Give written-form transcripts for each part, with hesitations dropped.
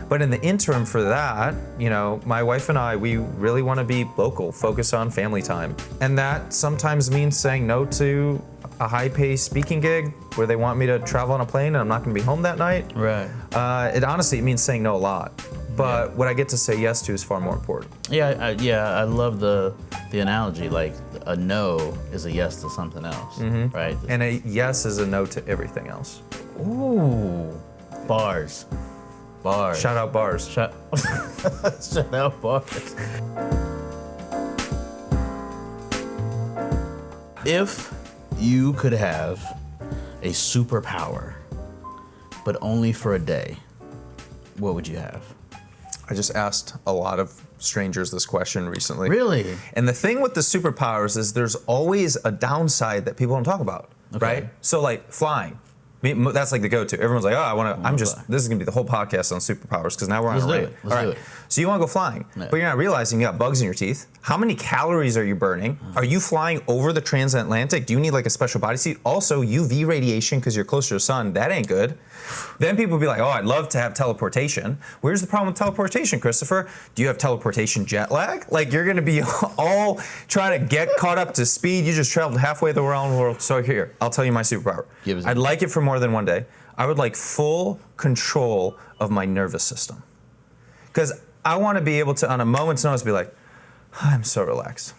But in the interim for that, you know, my wife and I, we really want to be local, focus on family time. And that sometimes means saying no to a high-paced speaking gig where they want me to travel on a plane and I'm not going to be home that night. Right. It means saying no a lot. But what I get to say yes to is far more important. Yeah, I love the analogy. Like a no is a yes to something else, right? And a yes is a no to everything else. Ooh, bars. Shout out bars. Shout out bars. If you could have a superpower, but only for a day, what would you have? I just asked a lot of strangers this question recently. Really? And the thing with the superpowers is there's always a downside that people don't talk about, right? So like flying. I mean, that's like the go-to. Everyone's like, this is gonna be the whole podcast on superpowers because now we're on a rant. Let's do it. So you wanna go flying, but you're not realizing you got bugs in your teeth. How many calories are you burning? Are you flying over the transatlantic? Do you need like a special bodysuit? Also, UV radiation because you're closer to the sun, that ain't good. Then people will be like, oh, I'd love to have teleportation. Where's the problem with teleportation, Christopher? Do you have teleportation jet lag? Like you're gonna be all trying to get caught up to speed. You just traveled halfway around the world. So here, I'll tell you my superpower. I'd like it for more than one day. I would like full control of my nervous system. Because I want to be able to, on a moment's notice, be like, I'm so relaxed.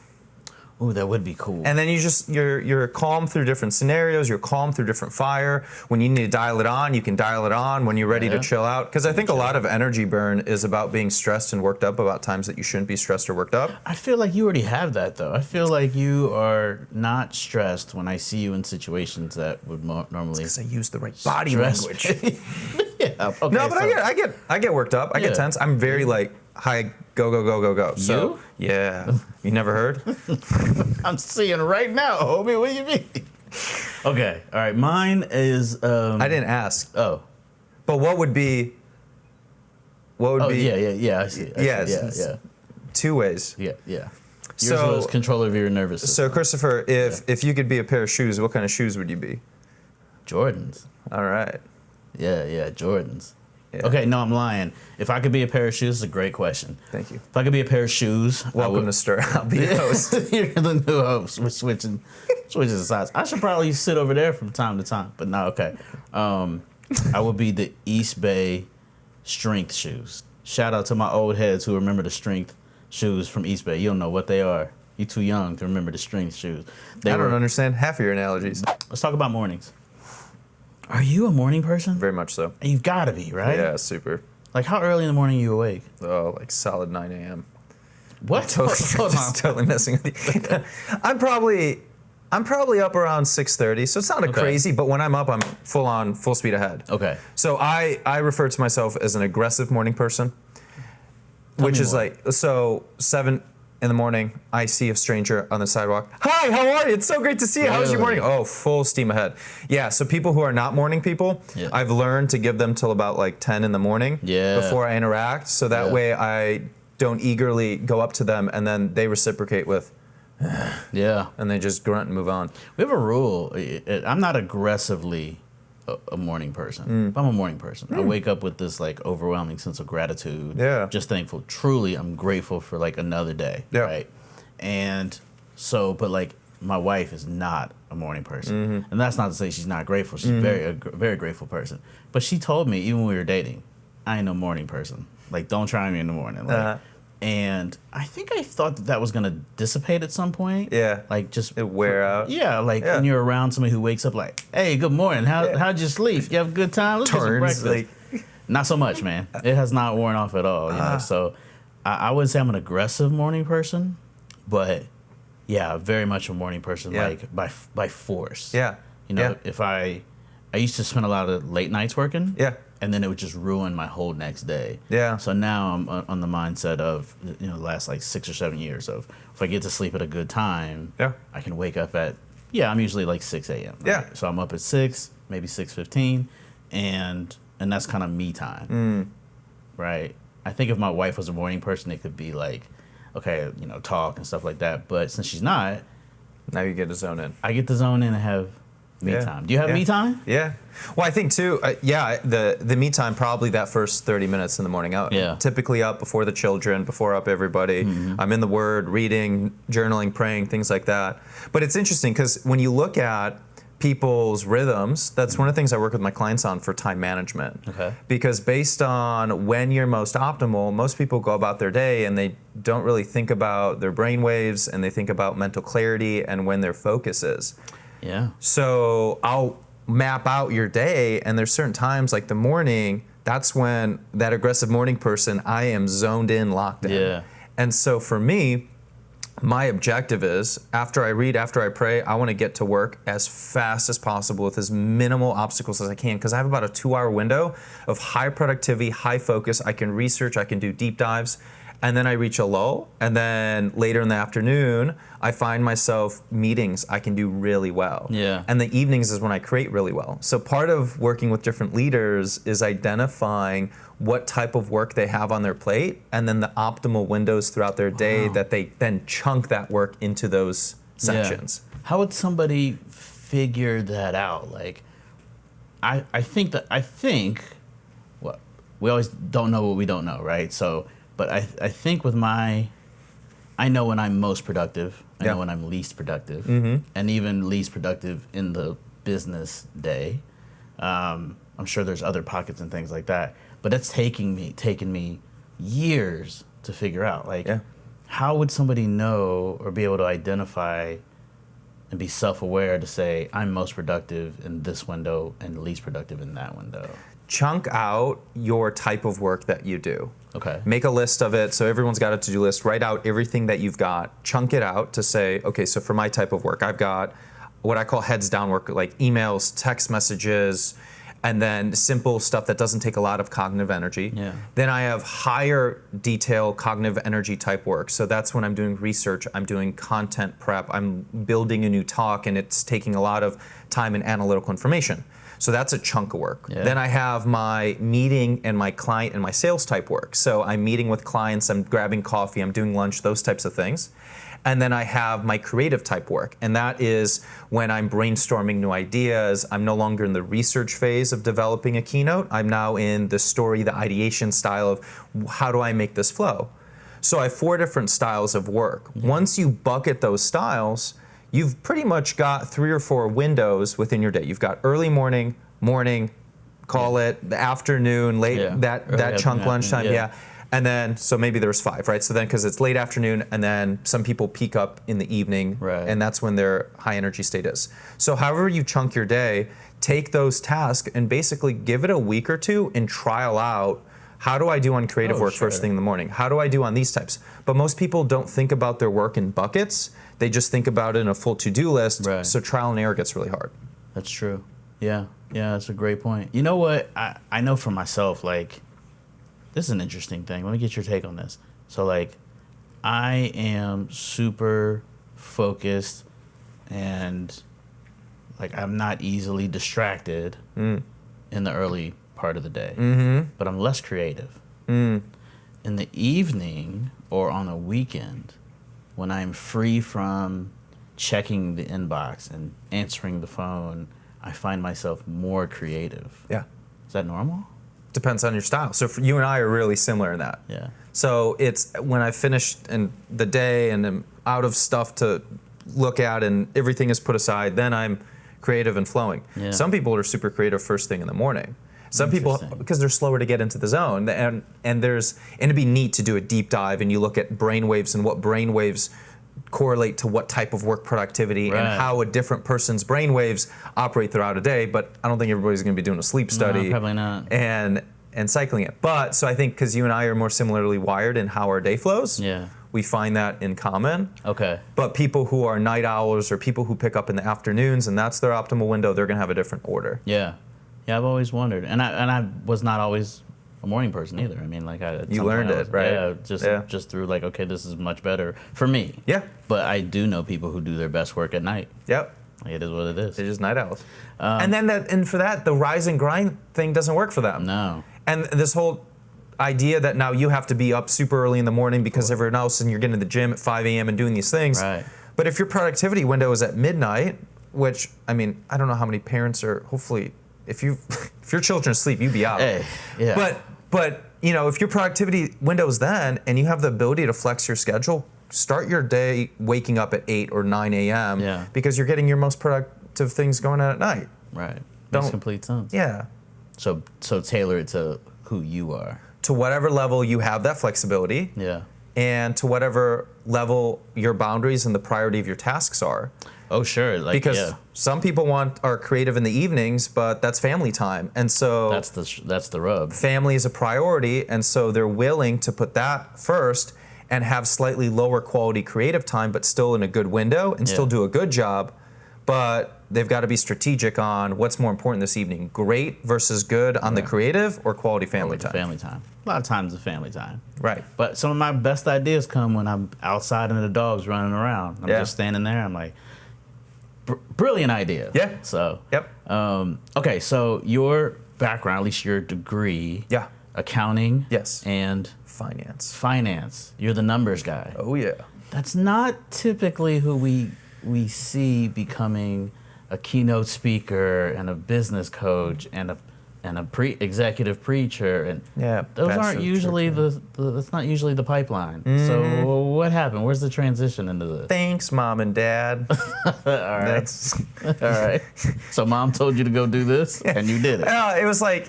Ooh, that would be cool. And then you're calm through different scenarios. You're calm through different fire. When you need to dial it on, you can dial it on. When you're ready to chill out. Because I think a lot of energy burn is about being stressed and worked up about times that you shouldn't be stressed or worked up. I feel like you already have that, though. I feel like you are not stressed when I see you in situations that would normally. Because I use the right body language. Yeah. Okay, no, but I get worked up. I get tense. I'm very like high, go. So yeah, you never heard? I'm seeing right now, homie. What do you mean? Okay, all right. Mine is. I didn't ask. Oh, but what would be? Yeah. I see. Yeah. Two ways. Yeah. Yours was control of your nervous system. So Christopher, if you could be a pair of shoes, what kind of shoes would you be? Jordans. All right. Yeah, Jordans. Yeah. Okay, no, I'm lying. If I could be a pair of shoes, it's a great question. Thank you. If I could be a pair of shoes, welcome to Stir. I'll be the host. You're the new host. We're switching the sides. I should probably sit over there from time to time, but no, okay. I would be the East Bay strength shoes. Shout out to my old heads who remember the strength shoes from East Bay. You don't know what they are. You're too young to remember the strength shoes. I don't understand half of your analogies. Let's talk about mornings. Are you a morning person? Very much so. You've got to be, right? Yeah, super. Like, how early in the morning are you awake? Oh, like solid 9 a.m. What? Totally messing with you. I'm probably up around 6:30, so it's not crazy, but when I'm up, I'm full speed ahead. Okay. So I refer to myself as an aggressive morning person, which is like, so 7 in the morning, I see a stranger on the sidewalk. Hi, how are you? It's so great to see you. How was your morning? Oh, full steam ahead. Yeah, so people who are not morning people, I've learned to give them till about like 10 in the morning before I interact. So that way I don't eagerly go up to them and then they reciprocate with, and they just grunt and move on. We have a rule. I'm not aggressively a morning person. But I'm a morning person. I wake up with this like overwhelming sense of gratitude. Yeah. Just thankful. Truly, I'm grateful for like another day. Yeah. Right. And so, but like my wife is not a morning person, and that's not to say she's not grateful. She's a very grateful person. But she told me even when we were dating, I ain't no morning person. Like, don't try me in the morning. Like, and I think I thought that was gonna dissipate at some point. Yeah. Like just it wear out. Yeah, like when you're around somebody who wakes up like, hey, good morning. How'd you sleep? You have a good time? Let's get some breakfast. Like, not so much, man. It has not worn off at all. You know? So I wouldn't say I'm an aggressive morning person, but yeah, very much a morning person, like by force. Yeah. You know, if I used to spend a lot of late nights working. Yeah. And then it would just ruin my whole next day. Yeah. So now I'm on the mindset of, the last like 6 or 7 years of if I get to sleep at a good time, I can wake up at, I'm usually like 6 a.m. Right? Yeah. So I'm up at 6, maybe 6:15, and that's kind of me time. Right? I think if my wife was a morning person, it could be like, okay, talk and stuff like that. But since she's not. Now you get to zone in. I get to zone in and have Me time. Do you have me time? Yeah. Well, I think too, the me time, probably that first 30 minutes in the morning. Typically up before the children, before up everybody. I'm in the Word, reading, journaling, praying, things like that. But it's interesting because when you look at people's rhythms, that's one of the things I work with my clients on for time management. Okay. Because based on when you're most optimal, most people go about their day and they don't really think about their brain waves, and they think about mental clarity and when their focus is. Yeah. So I'll map out your day, and there's certain times like the morning, that's when that aggressive morning person, I am zoned in, locked in. Yeah. And so for me, my objective is, after I read, after I pray, I want to get to work as fast as possible with as minimal obstacles as I can, because I have about a 2-hour window of high productivity, high focus. I can research, I can do deep dives, and then I reach a lull, and then later in the afternoon, I find myself meetings I can do really well. Yeah. And the evenings is when I create really well. So part of working with different leaders is identifying what type of work they have on their plate, and then the optimal windows throughout their day that they then chunk that work into those sections. Yeah. How would somebody figure that out? Like, I think what we always don't know what we don't know, right? So, but I think with I know when I'm most productive. I know when I'm least productive, and even least productive in the business day. I'm sure there's other pockets and things like that, but it's taken me years to figure out. Like, how would somebody know or be able to identify and be self-aware to say, I'm most productive in this window and least productive in that window? Chunk out your type of work that you do. Okay. Make a list of it. So everyone's got a to-do list. Write out everything that you've got. Chunk it out to say, okay, so for my type of work, I've got what I call heads down work, like emails, text messages, and then simple stuff that doesn't take a lot of cognitive energy. Yeah. Then I have higher detail cognitive energy type work. So that's when I'm doing research, I'm doing content prep, I'm building a new talk, and it's taking a lot of time and analytical information. So that's a chunk of work. Yeah. Then I have my meeting and my client and my sales type work. So I'm meeting with clients, I'm grabbing coffee, I'm doing lunch, those types of things. And then I have my creative type work. And that is when I'm brainstorming new ideas. I'm no longer in the research phase of developing a keynote. I'm now in the story, the ideation style of how do I make this flow? So I have 4 different styles of work. Yeah. Once you bucket those styles, you've pretty much got 3 or 4 windows within your day. You've got early morning, call it the afternoon, late, that chunk lunchtime, And then, so maybe there's 5, right? So then, because it's late afternoon, and then some people peak up in the evening, and that's when their high energy state is. So however you chunk your day, take those tasks and basically give it a week or 2 and trial out, how do I do on creative work first thing in the morning? How do I do on these types? But most people don't think about their work in buckets. They just think about it in a full to-do list. Right. So trial and error gets really hard. That's true. Yeah, that's a great point. You know what? I know for myself, like, this is an interesting thing. Let me get your take on this. So, like, I am super focused and, like, I'm not easily distracted in the early part of the day, but I'm less creative. In the evening or on a weekend, when I'm free from checking the inbox and answering the phone, I find myself more creative. Yeah. Is that normal? Depends on your style. So you and I are really similar in that. Yeah. So it's when I finished in the day and I'm out of stuff to look at and everything is put aside, then I'm creative and flowing. Yeah. Some people are super creative first thing in the morning. Some people, because they're slower to get into the zone, and it'd be neat to do a deep dive and you look at brainwaves and what brainwaves correlate to what type of work productivity and how a different person's brainwaves operate throughout a day. But I don't think everybody's going to be doing a sleep study. No, probably not. And cycling it. But so I think because you and I are more similarly wired in how our day flows. Yeah. We find that in common. Okay. But people who are night owls or people who pick up in the afternoons and that's their optimal window, they're going to have a different order. Yeah. Yeah, I've always wondered, and I was not always a morning person either. I mean, like you learned it, right? Yeah, just through like, okay, this is much better for me. Yeah. But I do know people who do their best work at night. Yep. Like, it is what it is. They're just night owls. And for that, the rise and grind thing doesn't work for them. No. And this whole idea that now you have to be up super early in the morning because everyone else and you're getting to the gym at 5 a.m. and doing these things. Right. But if your productivity window is at midnight, which, I mean, I don't know how many parents are, hopefully, if your children sleep, you be out. Hey, yeah. But you know, if your productivity window's then and you have the ability to flex your schedule, start your day waking up at 8 or 9 a.m. Because you're getting your most productive things going on at night. Right. Makes complete sense. Yeah. So tailor it to who you are. To whatever level you have that flexibility. Yeah. And to whatever level your boundaries and the priority of your tasks are. Oh, sure. Like, because some people are creative in the evenings, but that's family time. And so that's the rub. Family is a priority, and so they're willing to put that first and have slightly lower quality creative time, but still in a good window and still do a good job. But they've got to be strategic on what's more important this evening: great versus good on the creative, or quality family time. Family time. A lot of times it's family time. Right. But some of my best ideas come when I'm outside and the dog's running around. I'm just standing there. I'm like, brilliant idea. Yeah. So. Yep. Okay, so your background, at least your degree. Yeah. Accounting. Yes. And finance. You're the numbers guy. Oh yeah. That's not typically who we see becoming a keynote speaker and a business coach and a executive preacher, and those aren't usually that's not usually the pipeline. So what happened? Where's the transition into this? Thanks, Mom and Dad. All right. All right. So Mom told you to go do this, and you did it. It was like,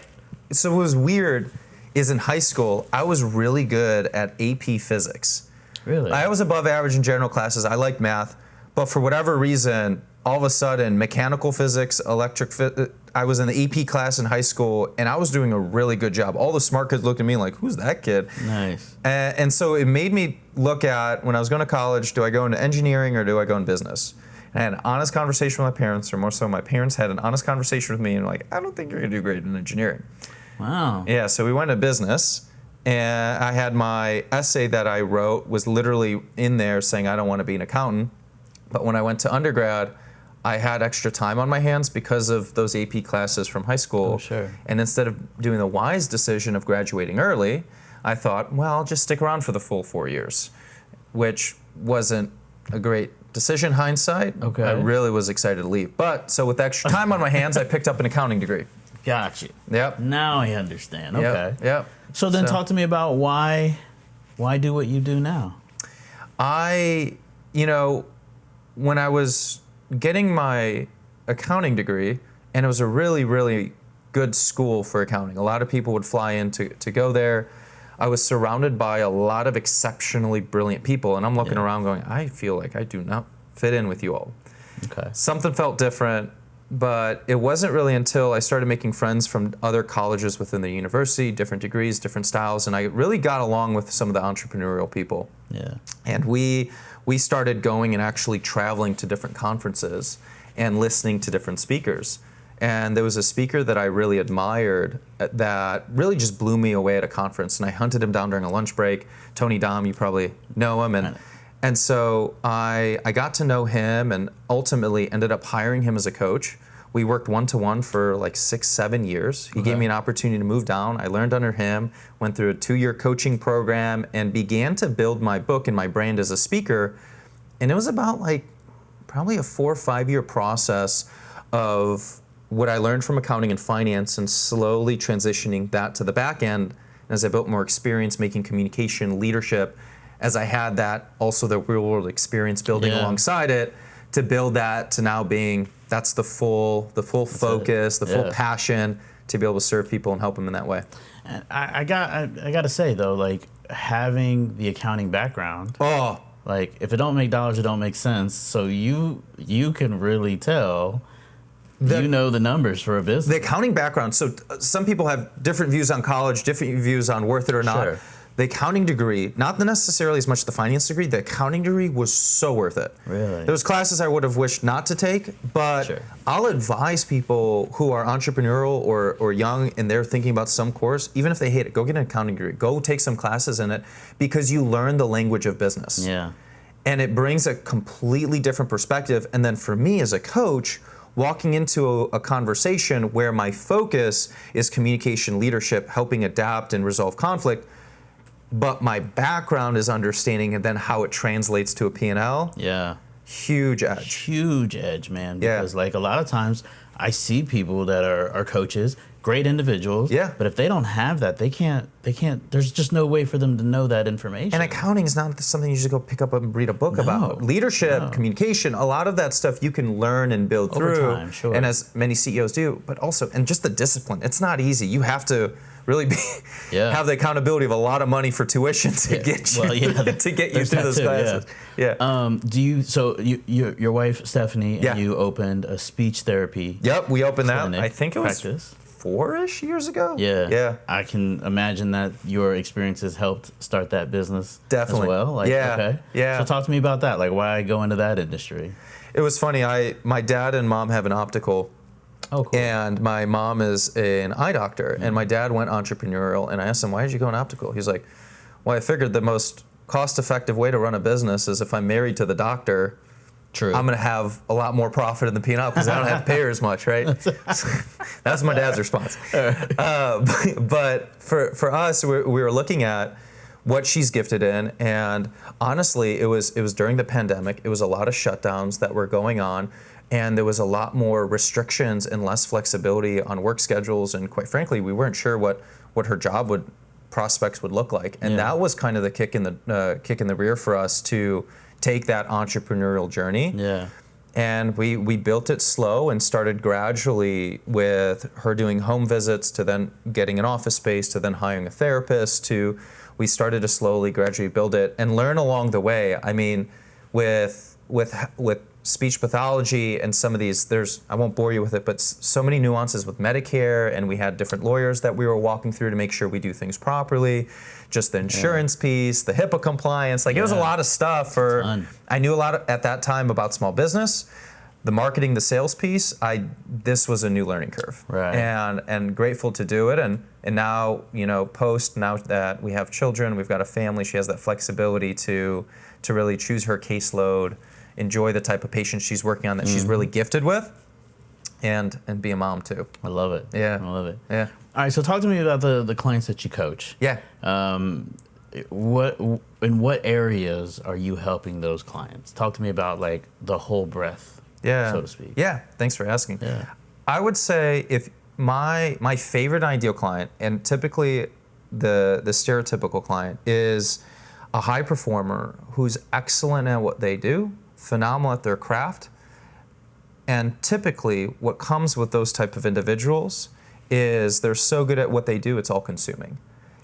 so what was weird is in high school, I was really good at AP physics. Really? I was above average in general classes. I liked math, but for whatever reason, all of a sudden, mechanical physics, I was in the AP class in high school, and I was doing a really good job. All the smart kids looked at me like, who's that kid? Nice. And so it made me look at, when I was going to college, do I go into engineering or do I go in business? And I had an honest conversation with my parents, or more so my parents had an honest conversation with me, and like, I don't think you're going to do great in engineering. Wow. Yeah, so we went to business, and I had my essay that I wrote was literally in there saying I don't want to be an accountant. But when I went to undergrad, I had extra time on my hands because of those AP classes from high school. Oh, sure. And instead of doing the wise decision of graduating early, I thought, well, I'll just stick around for the full 4 years, which wasn't a great decision hindsight. Okay. I really was excited to leave. But so with extra time on my hands, I picked up an accounting degree. Gotcha. Yep. Now I understand. Okay. Yep. So then talk to me about why do what you do now? When I was getting my accounting degree, and it was a really, really good school for accounting. A lot of people would fly in to go there. I was surrounded by a lot of exceptionally brilliant people, and I'm looking around going, I feel like I do not fit in with you all. Okay. Something felt different, but it wasn't really until I started making friends from other colleges within the university, different degrees, different styles, and I really got along with some of the entrepreneurial people. Yeah. And we started going and actually traveling to different conferences and listening to different speakers. And there was a speaker that I really admired that really just blew me away at a conference. And I hunted him down during a lunch break. Tony Dom, you probably know him. And so I got to know him and ultimately ended up hiring him as a coach. We worked one-to-one for like 6-7 years. He gave me an opportunity to move down. I learned under him, went through a 2-year coaching program, and began to build my book and my brand as a speaker. And it was about like probably a 4 or 5 year process of what I learned from accounting and finance and slowly transitioning that to the back end. And as I built more experience making communication, leadership, as I had that, also the real world experience building alongside it, to build that to now being, that's the full focus, the full passion to be able to serve people and help them in that way. And I got to say though, like having the accounting background, like if it don't make dollars, it don't make sense. So you can really tell, you know the numbers for a business. The accounting background. So some people have different views on college, different views on worth it or not. Sure. The accounting degree, not necessarily as much the finance degree, the accounting degree was so worth it. Really? There was classes I would have wished not to take, but I'll advise people who are entrepreneurial or young and they're thinking about some course, even if they hate it, go get an accounting degree. Go take some classes in it because you learn the language of business. Yeah. And it brings a completely different perspective. And then for me as a coach, walking into a conversation where my focus is communication, leadership, helping adapt and resolve conflict, but my background is understanding and then how it translates to a P&L. Yeah. Huge edge. Huge edge, man. Because like a lot of times I see people that are coaches, great individuals. Yeah. But if they don't have that, they can't, there's just no way for them to know that information. And accounting is not something you just go pick up and read a book about. Leadership, communication, a lot of that stuff you can learn and build Over through. time, sure. And as many CEOs do, but also, and just the discipline. It's not easy. You have to really have the accountability of a lot of money for tuition to get you to get you through those classes. Your wife Stephanie and you opened a speech therapy. Yep, we opened that. I think it was practice. 4-ish years ago. Yeah. I can imagine that your experiences helped start that business as well. Like, So talk to me about that. Like, why go into that industry? It was funny. My dad and mom have an optical. Oh, cool. And my mom is an eye doctor, and my dad went entrepreneurial. And I asked him, "Why did you go in optical?" He's like, "Well, I figured the most cost-effective way to run a business is if I'm married to the doctor, I'm going to have a lot more profit in the P&L because I don't have to pay her as much, right?" That's my dad's response. But for us, we were looking at what she's gifted in, and honestly, it was during the pandemic. It was a lot of shutdowns that were going on. And there was a lot more restrictions and less flexibility on work schedules. And quite frankly, we weren't sure what her job prospects would look like. And that was kind of the kick in the rear for us to take that entrepreneurial journey. Yeah. And we built it slow and started gradually with her doing home visits to then getting an office space to then hiring a therapist we started to slowly, gradually build it and learn along the way. I mean, with speech pathology and some of these, I won't bore you with it, but so many nuances with Medicare, and we had different lawyers that we were walking through to make sure we do things properly, just the insurance piece, the HIPAA compliance, it was a lot of stuff. I knew a lot at that time about small business, the marketing, the sales piece. This was a new learning curve, right? And grateful to do it, and now now that we have children, we've got a family, she has that flexibility to really choose her caseload, enjoy the type of patient she's working on that she's really gifted with, and be a mom too. I love it. Yeah. I love it. Yeah. All right, so talk to me about the clients that you coach. Yeah. In what areas are you helping those clients? Talk to me about like the whole breadth, so to speak. Yeah, thanks for asking. Yeah. I would say if my favorite ideal client, and typically the stereotypical client, is a high performer who's excellent at what they do, phenomenal at their craft. And typically what comes with those type of individuals is they're so good at what they do, it's all consuming.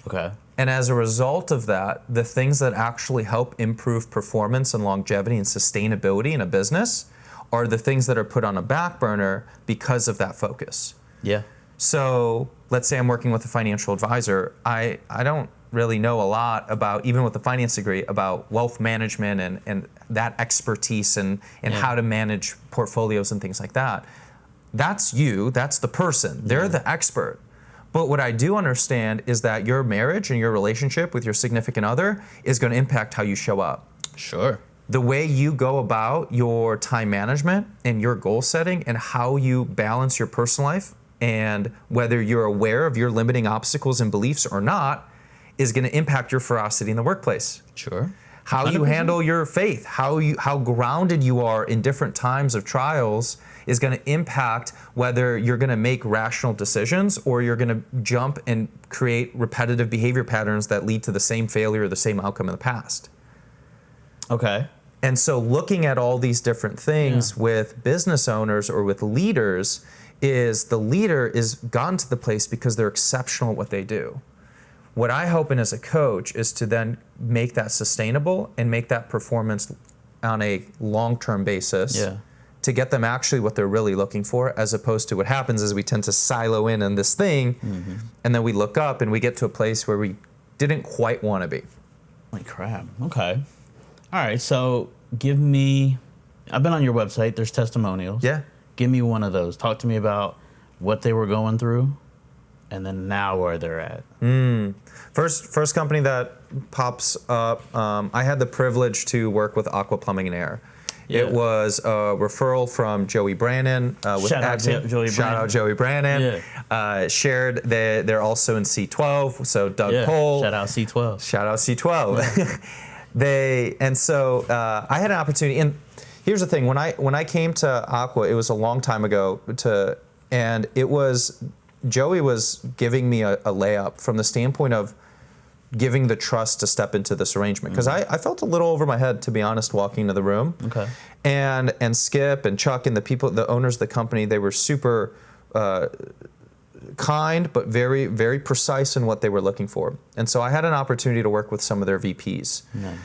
Okay. And as a result of that, the things that actually help improve performance and longevity and sustainability in a business are the things that are put on a back burner because of that focus. Yeah. So let's say I'm working with a financial advisor. I don't really know a lot about, even with a finance degree, about wealth management and that expertise and how to manage portfolios and things like that. That's you, that's the person. They're the expert. But what I do understand is that your marriage and your relationship with your significant other is going to impact how you show up. Sure. The way you go about your time management and your goal setting and how you balance your personal life, and whether you're aware of your limiting obstacles and beliefs or not, is going to impact your ferocity in the workplace. Sure. How 100%. You handle your faith, how grounded you are in different times of trials is going to impact whether you're going to make rational decisions or you're going to jump and create repetitive behavior patterns that lead to the same failure or the same outcome in the past. Okay. And so looking at all these different things with business owners or with leaders is the leader is gotten to the place because they're exceptional at what they do. What I hope in as a coach is to then make that sustainable and make that performance on a long-term basis to get them actually what they're really looking for, as opposed to what happens is we tend to silo in on this thing and then we look up and we get to a place where we didn't quite want to be. Holy crap. Okay. All right. So I've been on your website. There's testimonials. Yeah. Give me one of those. Talk to me about what they were going through and then now where they're at. First company that pops up, I had the privilege to work with Aqua Plumbing and Air. Yeah. It was a referral from Joey Brannon. Shout out Joey Brannon. Yeah. Shared, they're also in C12, so Doug Pohl. Shout out C12. Shout out C12. Yeah. I had an opportunity, and Here's the thing. When I came to Aqua, it was a long time ago, and it was Joey was giving me a layup from the standpoint of giving the trust to step into this arrangement, because I felt a little over my head, to be honest, walking into the room. Okay. And Skip and Chuck and the owners of the company, they were super kind, but very, very precise in what they were looking for. And so I had an opportunity to work with some of their VPs. Nice.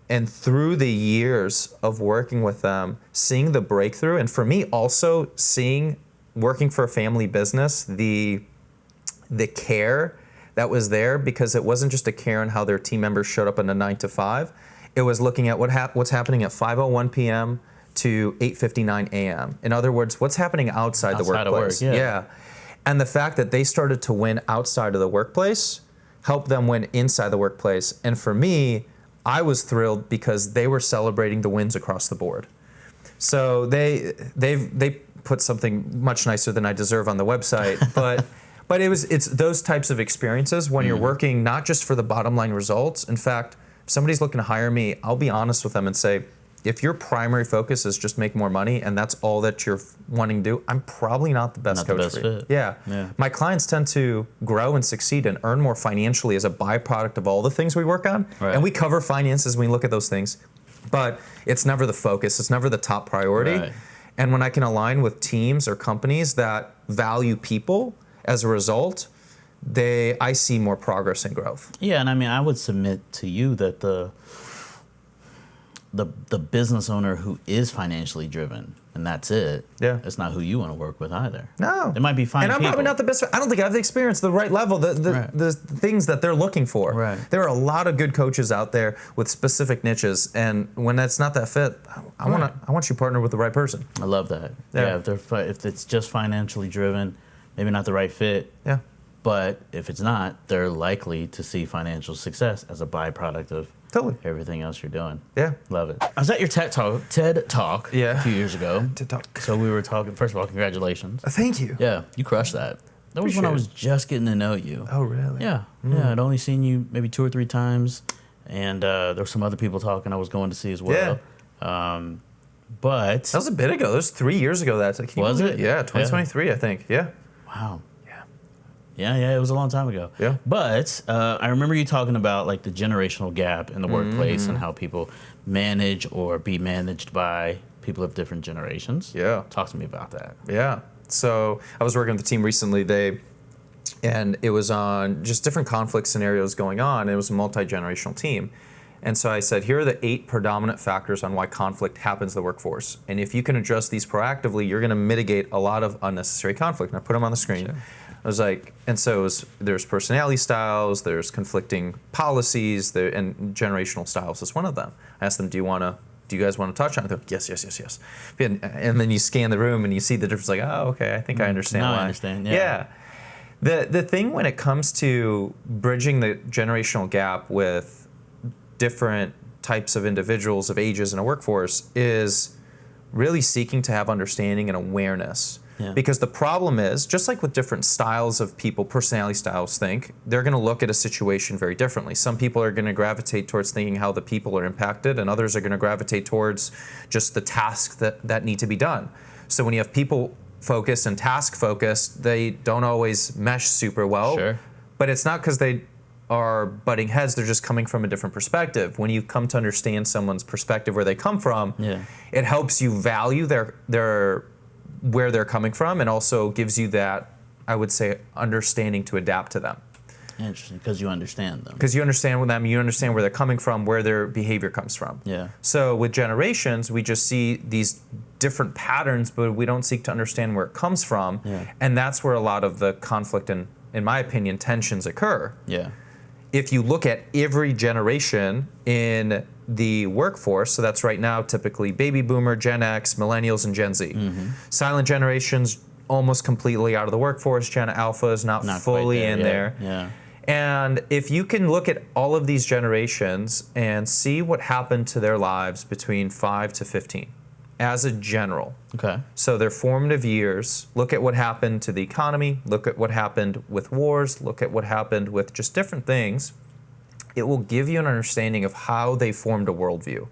And through the years of working with them, seeing the breakthrough, and for me also working for a family business, the care that was there, because it wasn't just a care on how their team members showed up in a 9 to 5. It was looking at what's happening at 5:01 p.m. to 8:59 a.m. In other words, what's happening outside the workplace. Of work, yeah. And the fact that they started to win outside of the workplace helped them win inside the workplace. And for me, I was thrilled because they were celebrating the wins across the board. So they put something much nicer than I deserve on the website, but it's those types of experiences when you're working not just for the bottom line results. In fact, if somebody's looking to hire me, I'll be honest with them and say, if your primary focus is just make more money and that's all that you're wanting to do, I'm probably not the best coach for you. Yeah. My clients tend to grow and succeed and earn more financially as a byproduct of all the things we work on. Right. And we cover finances when we look at those things. But it's never the focus. It's never the top priority. Right. And when I can align with teams or companies that value people, as a result, I see more progress and growth. Yeah, and I mean, I would submit to you that the business owner who is financially driven, and that's it. Yeah. It's not who you want to work with either. No. It might be fine. And I'm probably not the best. I don't think I have the experience, the right level, the things that they're looking for. Right. There are a lot of good coaches out there with specific niches, and when that's not that fit, I want you to partner with the right person. I love that. Yeah, if it's just financially driven, maybe not the right fit. Yeah. But if it's not, they're likely to see financial success as a byproduct of everything else you're doing. Yeah. Love it. I was at your TED Talk a few years ago. TED Talk. So we were talking, first of all, congratulations. Thank you. Yeah, you crushed that. That was when I was just getting to know you. Oh, really? Yeah. Yeah, I'd only seen you maybe 2 or 3 times, and there were some other people talking I was going to see as well. Yeah. But that was a bit ago. That was 3 years ago. Was it? Yeah, 2023, I think. Yeah. Wow. Yeah, it was a long time ago. Yeah. But I remember you talking about like the generational gap in the workplace and how people manage or be managed by people of different generations. Yeah. Talk to me about that. Yeah. So I was working with the team recently. And it was on just different conflict scenarios going on. It was a multi-generational team. And so I said, here are the 8 predominant factors on why conflict happens in the workforce. And if you can address these proactively, you're going to mitigate a lot of unnecessary conflict. And I put them on the screen. Sure. I was like, and so there's personality styles, there's conflicting policies, and generational styles is one of them. I asked them, do you guys want to touch on it? They're like, yes. And then you scan the room and you see the difference, like, oh, okay, I think I understand why. I understand, yeah. The thing when it comes to bridging the generational gap with different types of individuals of ages in a workforce is really seeking to have understanding and awareness. Yeah. Because the problem is, just like with different styles of people, personality styles they're going to look at a situation very differently. Some people are going to gravitate towards thinking how the people are impacted, and others are going to gravitate towards just the tasks that need to be done. So when you have people focused and task focused, they don't always mesh super well. Sure. But it's not because they are butting heads, they're just coming from a different perspective. When you come to understand someone's perspective, where they come from, it helps you value where they're coming from, and also gives you that, I would say, understanding to adapt to them. Interesting, because you understand them. Because you understand them, you understand where they're coming from, where their behavior comes from. Yeah. So with generations, we just see these different patterns, but we don't seek to understand where it comes from. Yeah. And that's where a lot of the conflict and, in my opinion, tensions occur. Yeah. If you look at every generation in the workforce, so that's right now typically baby boomer, Gen X, millennials, and Gen Z. Mm-hmm. Silent generations almost completely out of the workforce. Gen Alpha is not fully in there. Yeah. And if you can look at all of these generations and see what happened to their lives between 5 to 15, as a general. Okay. So their formative years, look at what happened to the economy, look at what happened with wars, look at what happened with just different things. It will give you an understanding of how they formed a worldview.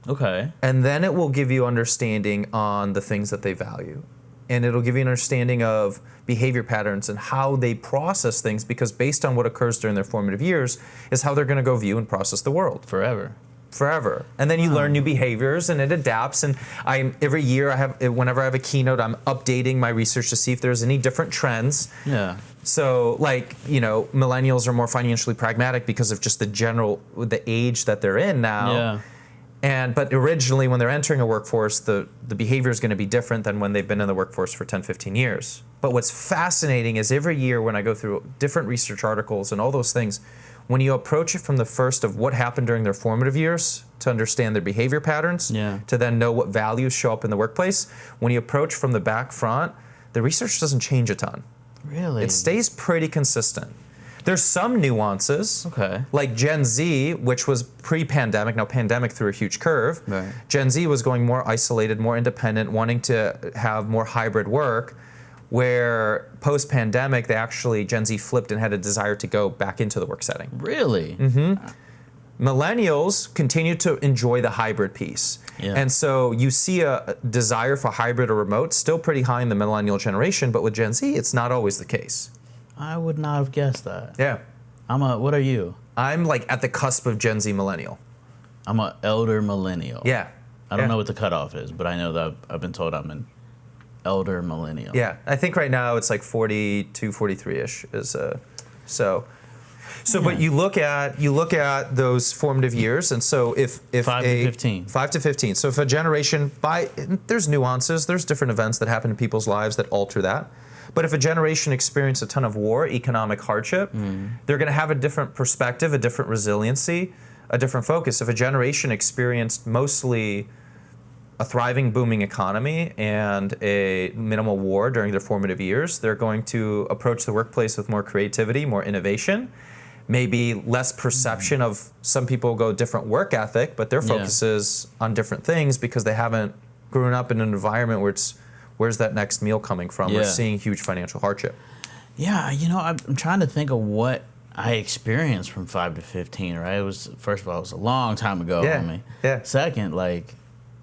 Okay. And then it will give you understanding on the things that they value. And it'll give you an understanding of behavior patterns and how they process things, because based on what occurs during their formative years is how they're going to go view and process the world. Forever. And then you learn new behaviors and it adapts. And every year whenever I have a keynote, I'm updating my research to see if there's any different trends. Yeah. So millennials are more financially pragmatic because of just the age that they're in now. Yeah. But originally, when they're entering a workforce, the behavior is going to be different than when they've been in the workforce for 10, 15 years. But what's fascinating is every year when I go through different research articles and all those things, when you approach it from the first of what happened during their formative years to understand their behavior patterns, to then know what values show up in the workplace, when you approach from the back front, the research doesn't change a ton. Really? It stays pretty consistent. There's some nuances, like Gen Z, which was pre-pandemic. Now, pandemic threw a huge curve. Right. Gen Z was going more isolated, more independent, wanting to have more hybrid work, where post-pandemic, Gen Z flipped and had a desire to go back into the work setting. Really? Mm-hmm. Millennials continue to enjoy the hybrid piece. Yeah. And so you see a desire for hybrid or remote still pretty high in the millennial generation, but with Gen Z, it's not always the case. I would not have guessed that. Yeah. What are you? I'm like at the cusp of Gen Z millennial. I'm an elder millennial. Yeah. I don't know what the cutoff is, but I know that I've been told I'm an elder millennial. Yeah. I think right now it's like 42, 43-ish is but you look at those formative years, and so if 5 to 15. 5 to 15. So if a generation there's nuances, there's different events that happen in people's lives that alter that. But if a generation experienced a ton of war, economic hardship, they're going to have a different perspective, a different resiliency, a different focus. If a generation experienced mostly a thriving, booming economy and a minimal war during their formative years, they're going to approach the workplace with more creativity, more innovation, maybe less perception of, some people go different work ethic, but their focus is on different things because they haven't grown up in an environment where it's, where's that next meal coming from? We're seeing huge financial hardship. Yeah, I'm trying to think of what I experienced from 5 to 15, right? It was, first of all, it was a long time ago for me. Yeah. Second,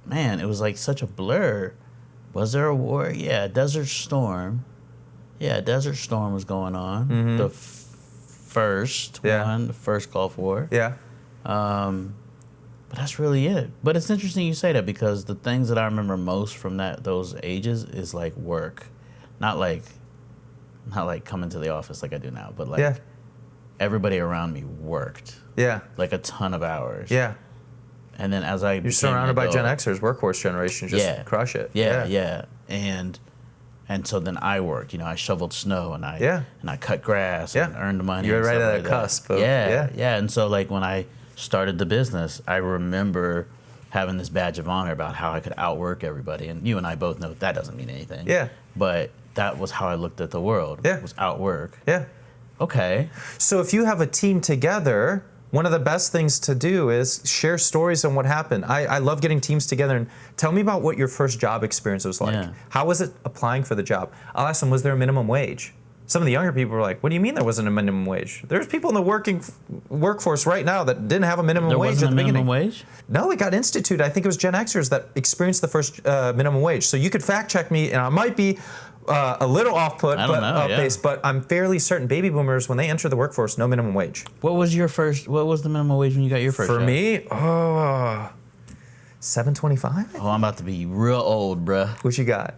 man, it was like such a blur. Was there a war? Yeah, Desert Storm. Yeah, Desert Storm was going on. Mm-hmm. The first one, the first Gulf War. Yeah. But that's really it. But it's interesting you say that, because the things that I remember most from those ages is like work, not like coming to the office like I do now, but like everybody around me worked. Yeah. Like a ton of hours. Yeah. And then as you're surrounded by Gen Xers, workhorse generation, just crush it. Yeah. And so then I worked. I shoveled snow and I cut grass and earned money. You're right at that cusp. Yeah. And so like when I started the business, I remember having this badge of honor about how I could outwork everybody. And you and I both know that doesn't mean anything. Yeah. But that was how I looked at the world. Yeah. It was outwork. Yeah. Okay. So if you have a team together, one of the best things to do is share stories on what happened. I love getting teams together and tell me about what your first job experience was like. Yeah. How was it applying for the job? I'll ask them, was there a minimum wage? Some of the younger people were like, what do you mean there wasn't a minimum wage? There's people in the workforce right now that didn't have a minimum wage at the beginning. Minimum wage? No, it got instituted. I think it was Gen Xers that experienced the first minimum wage. So you could fact check me, and I might be a little off base, but I'm fairly certain baby boomers, when they enter the workforce, no minimum wage. What was the minimum wage when you got your first job? For me, $7.25. Oh, I'm about to be real old, bruh. What you got?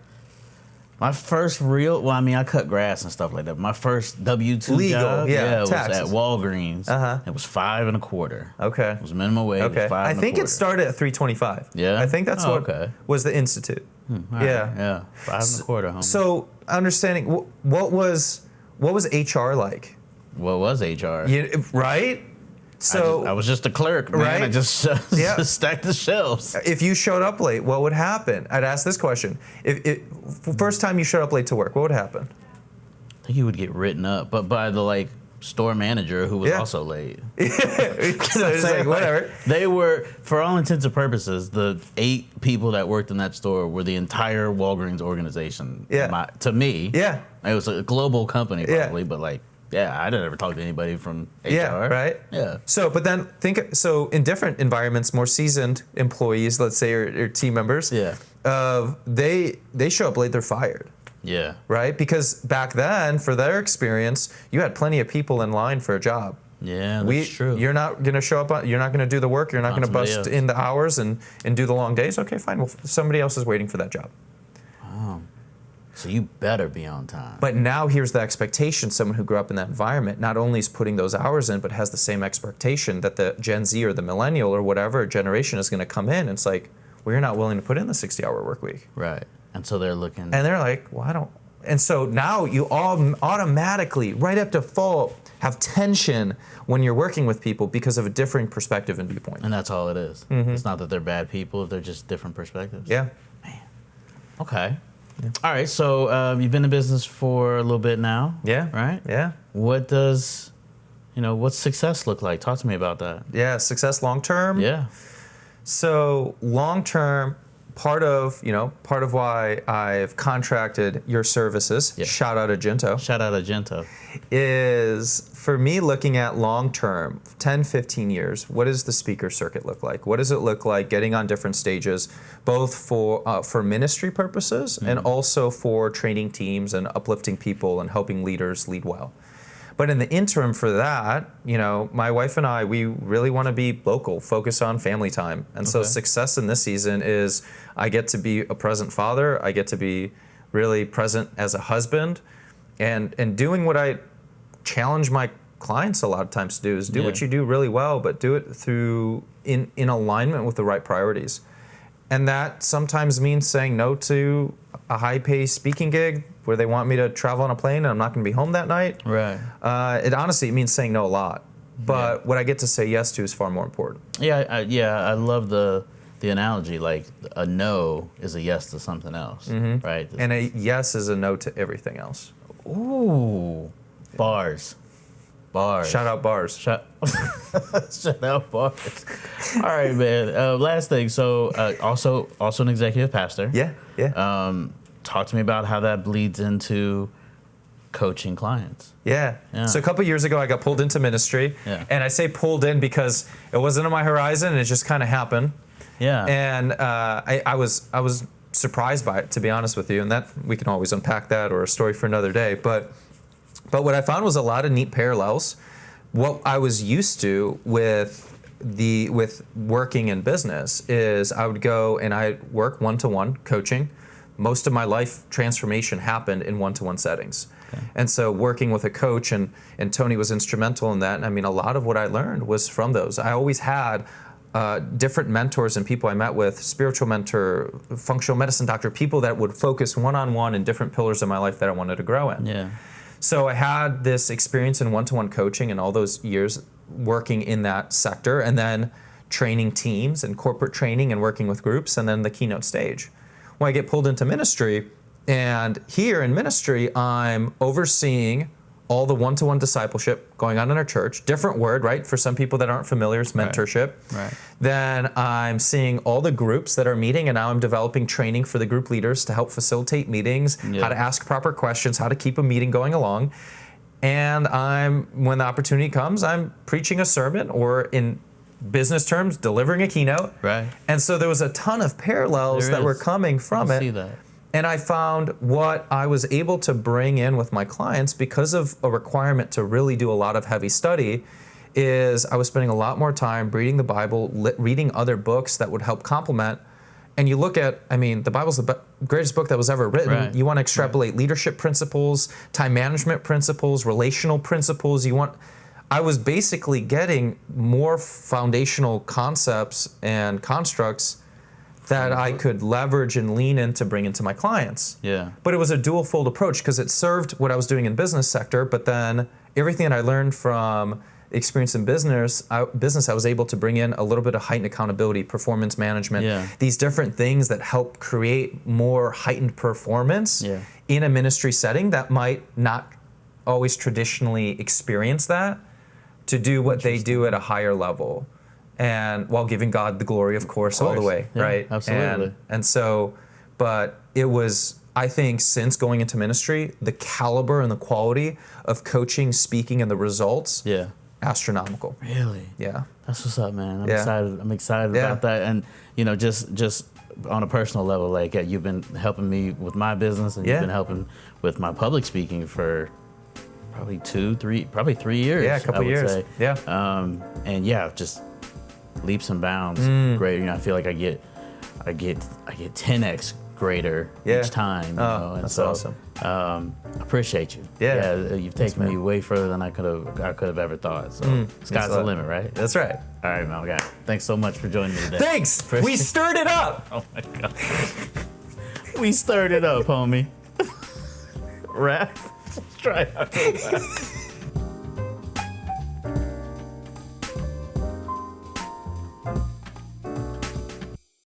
My first I cut grass and stuff like that. My first W-2 job, was at Walgreens. It was $5.25. Okay. It was minimum wage. Okay. It was $5.25. I think it started at $3.25. Yeah. I think that's was the institute. Right. Yeah. $5.25. Homie. So understanding what was HR like? What was HR? Right. So I was just a clerk, man. Right? I just stacked the shelves. If you showed up late, what would happen? I'd ask this question: if first time you showed up late to work, what would happen? I think you would get written up, but by the store manager who was also late. So it's like whatever. They were, for all intents and purposes, the 8 people that worked in that store were the entire Walgreens organization. Yeah. To me. Yeah. It was a global company probably, but Yeah, I didn't ever talk to anybody from HR. Yeah, right? Yeah. So, but then in different environments, more seasoned employees, let's say, or team members, Yeah. They show up late, they're fired. Yeah. Right? Because back then, for their experience, you had plenty of people in line for a job. Yeah, that's true. You're not going to show up, you're not going to do the work, you're not going to bust in the hours and do the long days. Okay, fine. Well, somebody else is waiting for that job. Oh. So you better be on time. But now here's the expectation. Someone who grew up in that environment not only is putting those hours in, but has the same expectation that the Gen Z or the millennial or whatever generation is going to come in. And it's like, well, you're not willing to put in the 60-hour work week. Right. And so they're looking. And they're like, well, I don't. And so now you all automatically, right at default, have tension when you're working with people because of a differing perspective and viewpoint. And that's all it is. Mm-hmm. It's not that they're bad people, they're just different perspectives. Yeah. Man. Okay. Yeah. All right. So you've been in business for a little bit now. Yeah. Right? Yeah. What's success look like? Talk to me about that. Yeah. Success long term. Yeah. So long term, part of why I've contracted your services, shout out Aginto, is for me looking at long term, 10, 15 years, what does the speaker circuit look like? What does it look like getting on different stages, both for ministry purposes and also for training teams and uplifting people and helping leaders lead well? But in the interim for that, my wife and I, we really want to be local, focus on family time. And so success in this season is I get to be a present father. I get to be really present as a husband and doing what I challenge my clients a lot of times to do is do what you do really well, but do it through in alignment with the right priorities. And that sometimes means saying no to a high-paced speaking gig where they want me to travel on a plane and I'm not going to be home that night. Right. It means saying no a lot. But what I get to say yes to is far more important. Yeah, I love the analogy. Like a no is a yes to something else, right? And a yes is a no to everything else. Ooh, bars. Shout out bars. Shout out bars. All right, man. Last thing. So, also an executive pastor. Yeah. Talk to me about how that bleeds into coaching clients. Yeah. So a couple years ago, I got pulled into ministry. Yeah. And I say pulled in because it wasn't on my horizon. It just kind of happened. Yeah. And I was surprised by it, to be honest with you. And that we can always unpack that or a story for another day. But what I found was a lot of neat parallels. What I was used to with working in business is I would go and I'd work one-to-one coaching. Most of my life transformation happened in one-to-one settings. Okay. And so working with a coach, and Tony was instrumental in that. And I mean, a lot of what I learned was from those. I always had different mentors and people I met with, spiritual mentor, functional medicine doctor, people that would focus one-on-one in different pillars of my life that I wanted to grow in. Yeah. So I had this experience in one-to-one coaching and all those years working in that sector, and then training teams and corporate training and working with groups, and then the keynote stage. When I get pulled into ministry, and here in ministry, I'm overseeing all the one-to-one discipleship going on in our church. Different word, right? For some people that aren't familiar, it's mentorship. Right. Then I'm seeing all the groups that are meeting, and now I'm developing training for the group leaders to help facilitate meetings, how to ask proper questions, how to keep a meeting going along. And when the opportunity comes, I'm preaching a sermon, or in business terms, delivering a keynote. Right. And so there was a ton of parallels that were coming from it. See that. And I found what I was able to bring in with my clients, because of a requirement to really do a lot of heavy study, is I was spending a lot more time reading the Bible, reading other books that would help complement. And you look at, the Bible's the greatest book that was ever written. Right. You want to extrapolate leadership principles, time management principles, relational principles. I was basically getting more foundational concepts and constructs that I could leverage and lean in to bring into my clients. Yeah. But it was a dual-fold approach, because it served what I was doing in business sector, but then everything that I learned from experience in business, I was able to bring in a little bit of heightened accountability, performance management, these different things that help create more heightened performance in a ministry setting that might not always traditionally experience that, to do what they do at a higher level. And while giving God the glory, of course, all the way, right? Absolutely. And so, but I think since going into ministry, the caliber and the quality of coaching, speaking, and the results, astronomical. Really? Yeah. That's what's up, man. I'm excited. I'm excited about that. And just on a personal level, like you've been helping me with my business, and you've been helping with my public speaking for probably 3 years. Yeah, a couple years. Say. Yeah. And just leaps and bounds. Great. I feel like I get 10x greater each time. And that's so, awesome. Appreciate you. Yeah. You've taken me way further than I could have ever thought. So sky's the limit, right? That's right. All right, man. Okay. Thanks so much for joining me today. Thanks. We stirred it up. Oh my God. We stirred it up, homie. Rap. Let's try it out.